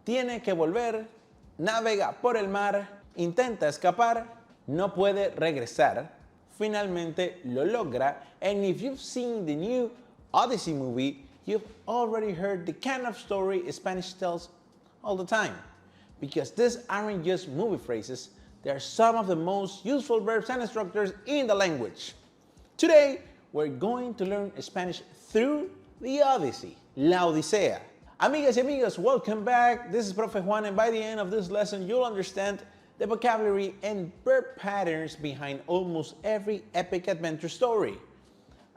tiene que volver, navega por el mar, intenta escapar, no puede regresar, finalmente lo logra, and if you've seen the new Odyssey movie, you've already heard the kind of story Spanish tells all the time. Because these aren't just movie phrases, they are some of the most useful verbs and structures in the language. Today, we're going to learn Spanish through the Odyssey, La Odisea. Amigas y amigos, welcome back. This is Profe Juan, and by the end of this lesson, you'll understand the vocabulary and verb patterns behind almost every epic adventure story.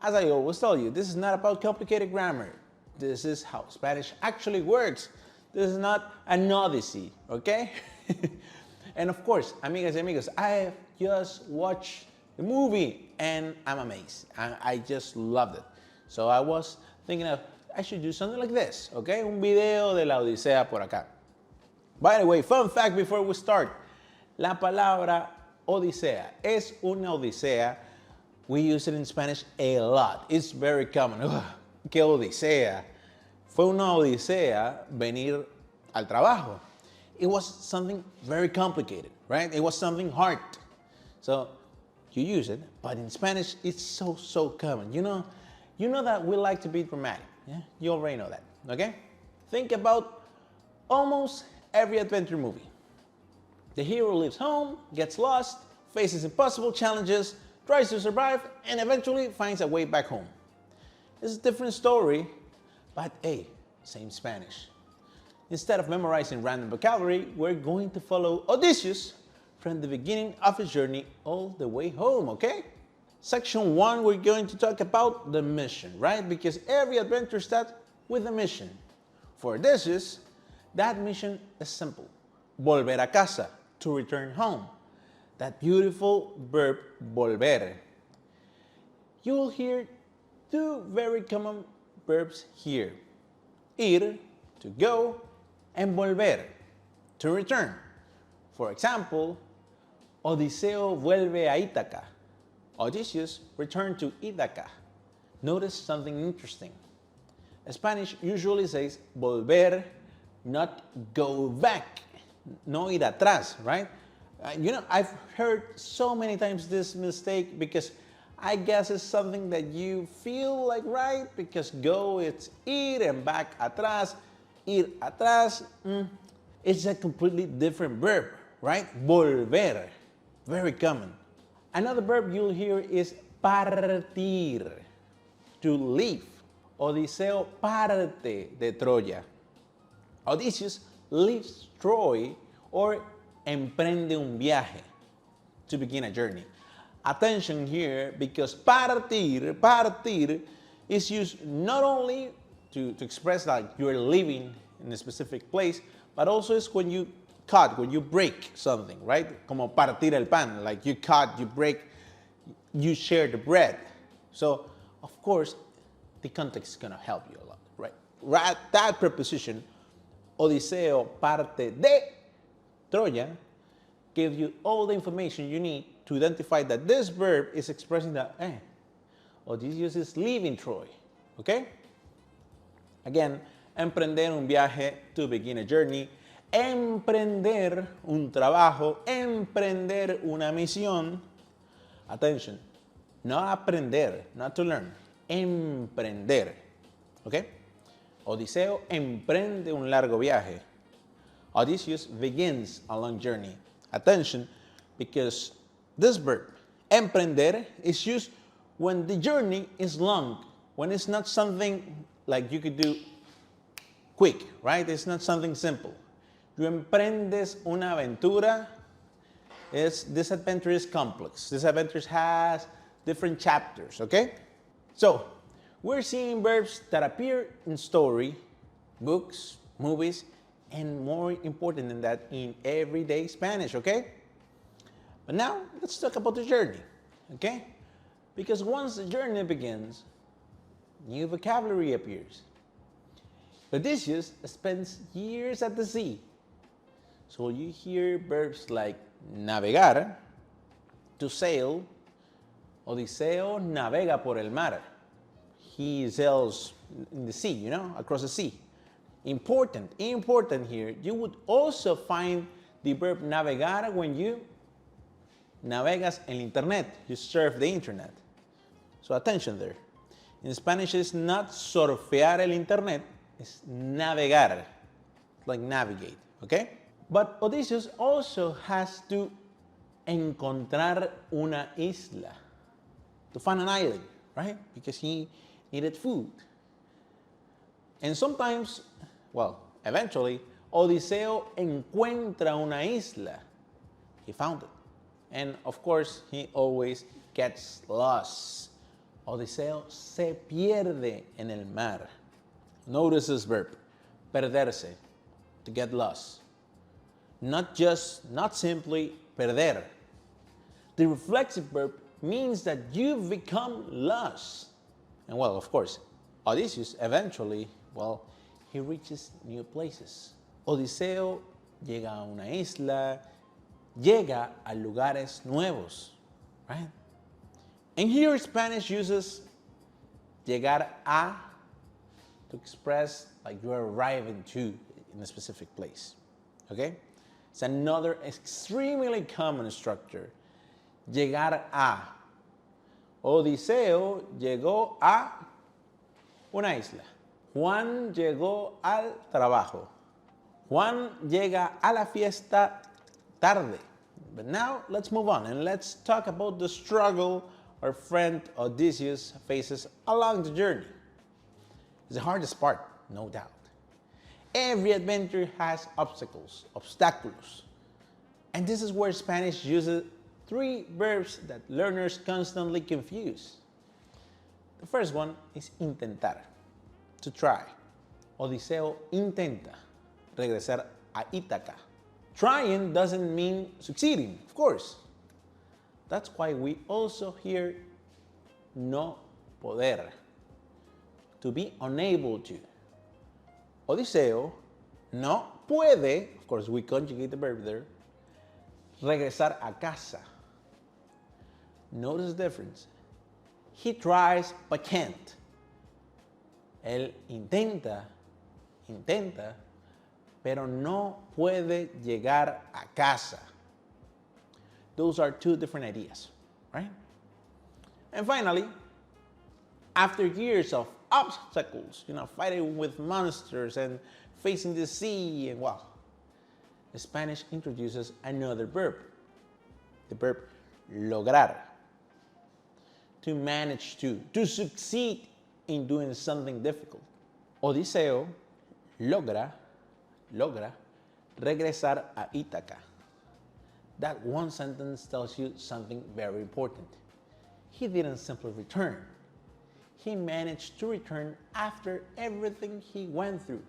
As I always tell you, this is not about complicated grammar. This is how Spanish actually works. This is not an Odyssey, okay? And of course, amigas y amigos, I have just watched the movie and I'm amazed. I just loved it. So I was thinking of, I should do something like this, okay? Un video de la Odisea por acá. By the way, fun fact before we start. La palabra Odisea es una odisea. We use it in Spanish a lot. It's very common. Ugh, ¿qué odisea? Fue una odisea venir al trabajo. It was something very complicated, right? It was something hard. So you use it, but in Spanish, it's so common. You know that we like to be dramatic. Yeah? You already know that, okay? Think about almost every adventure movie. The hero leaves home, gets lost, faces impossible challenges, tries to survive, and eventually finds a way back home. It's a different story, but hey, same Spanish. Instead of memorizing random vocabulary, we're going to follow Odysseus from the beginning of his journey all the way home, okay? Section 1, we're going to talk about the mission, right? Because every adventure starts with a mission. For Odysseus, that mission is simple. Volver a casa, to return home. That beautiful verb, volver. You will hear two very common verbs here. Ir, to go, and volver, to return. For example, Odiseo vuelve a Ítaca. Odysseus returned to Ítaca. Notice something interesting. Spanish usually says volver, not go back. No ir atrás, right? I've heard so many times this mistake because I guess it's something that you feel like right, because go, it's ir, and back, atrás. Ir atrás, it's a completely different verb, right? Volver, very common. Another verb you'll hear is partir, to leave. Odiseo parte de Troya. Odysseus leaves Troy or emprende un viaje, to begin a journey. Attention here, because partir is used not only to express like you're living in a specific place, but also it's when you cut, when you break something, right? Como partir el pan, like you cut, you break, you share the bread. So, of course, the context is gonna help you a lot, right? That preposition, Odiseo parte de Troya, gives you all the information you need to identify that this verb is expressing that, Odysseus is leaving Troy, okay? Again, emprender un viaje, to begin a journey, emprender un trabajo, emprender una misión. Attention, not aprender, not to learn, emprender, okay? Odiseo emprende un largo viaje. Odysseus begins a long journey. Attention, because this verb, emprender, is used when the journey is long, when it's not something like you could do quick, right? It's not something simple. You emprendes una aventura. This adventure is complex. This adventure has different chapters, okay? So, we're seeing verbs that appear in story, books, movies, and more important than that, in everyday Spanish, okay? But now, let's talk about the journey, okay? Because once the journey begins, new vocabulary appears. Odysseus spends years at the sea. So you hear verbs like navegar, to sail. Odiseo navega por el mar. He sails in the sea, across the sea. Important here, you would also find the verb navegar when you navegas el internet, you surf the internet. So attention there. In Spanish, it's not surfear el internet, it's navegar, like navigate, okay? But Odysseus also has to encontrar una isla, to find an island, right? Because he needed food. And sometimes, well, eventually, Odiseo encuentra una isla. He found it. And of course, he always gets lost. Odiseo se pierde en el mar. Notice this verb, perderse, to get lost. Not simply perder. The reflexive verb means that you've become lost. And well, of course, Odysseus eventually, well, he reaches new places. Odiseo llega a una isla, llega a lugares nuevos, right? And here Spanish uses llegar a to express like you're arriving to in a specific place, okay? It's another extremely common structure. Llegar a. Odiseo llegó a una isla. Juan llegó al trabajo. Juan llega a la fiesta tarde. But now let's move on and let's talk about the struggle our friend Odysseus faces along the journey. It's the hardest part, no doubt. Every adventure has obstáculos. And this is where Spanish uses three verbs that learners constantly confuse. The first one is intentar, to try. Odiseo intenta regresar a Ítaca. Trying doesn't mean succeeding, of course. That's why we also hear no poder, to be unable to. Odiseo no puede, of course we conjugate the verb there, regresar a casa. Notice the difference. He tries but can't. Él intenta, pero no puede llegar a casa. Those are two different ideas, right? And finally, after years of obstacles, fighting with monsters and facing the sea, and well, Spanish introduces another verb, the verb lograr, to manage to succeed in doing something difficult. Odiseo logra regresar a Ítaca. That one sentence tells you something very important. He didn't simply return. He managed to return after everything he went through.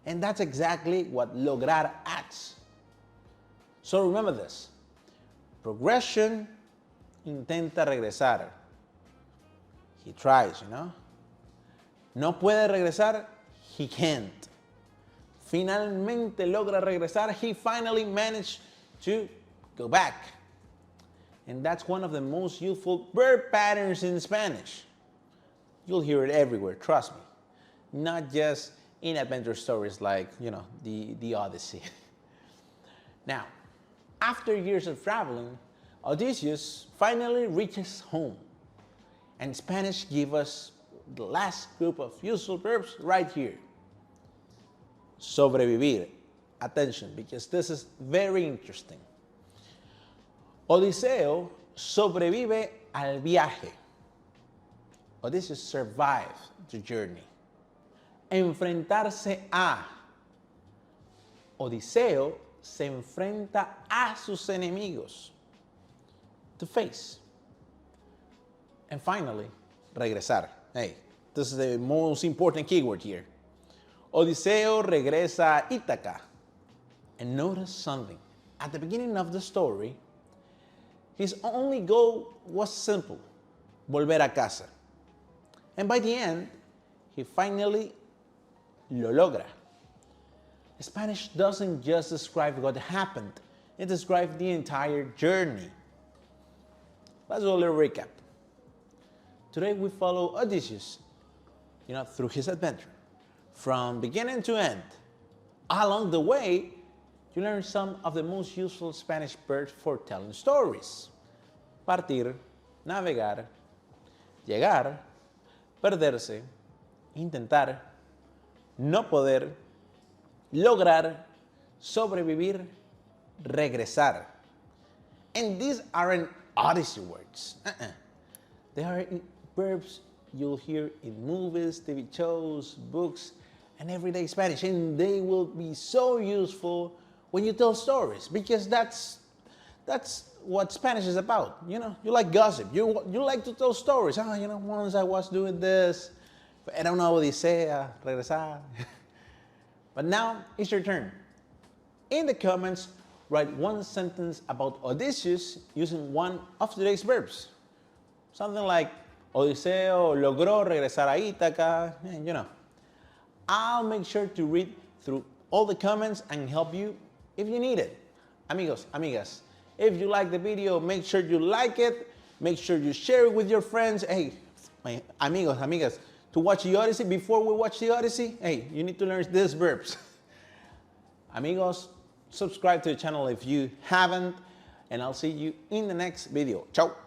And that's exactly what lograr adds. So remember this. Progression, intenta regresar. He tries, No puede regresar, he can't. Finalmente logra regresar, he finally managed to go back. And that's one of the most useful verb patterns in Spanish. You'll hear it everywhere, trust me. Not just in adventure stories like, the Odyssey. Now, after years of traveling, Odysseus finally reaches home. And Spanish gives us the last group of useful verbs right here. Sobrevivir. Attention, because this is very interesting. Odiseo sobrevive al viaje. Odysseus survives the journey. Enfrentarse a. Odiseo se enfrenta a sus enemigos. To face. And finally, regresar. Hey, this is the most important keyword here. Odiseo regresa a Ítaca. And notice something. At the beginning of the story, his only goal was simple, volver a casa. And by the end, he finally lo logra. Spanish doesn't just describe what happened, it describes the entire journey. Let's do a little recap. Today we follow Odysseus, through his adventure. from beginning to end. Along the way, you learn some of the most useful Spanish verbs for telling stories. Partir, navegar, llegar, perderse, intentar, no poder, lograr, sobrevivir, regresar. And these aren't Odyssey words. They are verbs you'll hear in movies, TV shows, books, and everyday Spanish. And they will be so useful when you tell stories, because that's what Spanish is about. You know, you like gossip. You like to tell stories. Once I was doing this. Era una odisea, regresar. But now it's your turn. In the comments, write one sentence about Odysseus using one of today's verbs. Something like Odiseo logró regresar a Ítaca, I'll make sure to read through all the comments and help you if you need it. Amigos, amigas, if you like the video, make sure you like it. Make sure you share it with your friends. Hey, amigos, amigas, to watch the Odyssey, before we watch the Odyssey, hey, you need to learn these verbs. Amigos, subscribe to the channel if you haven't, and I'll see you in the next video. Ciao.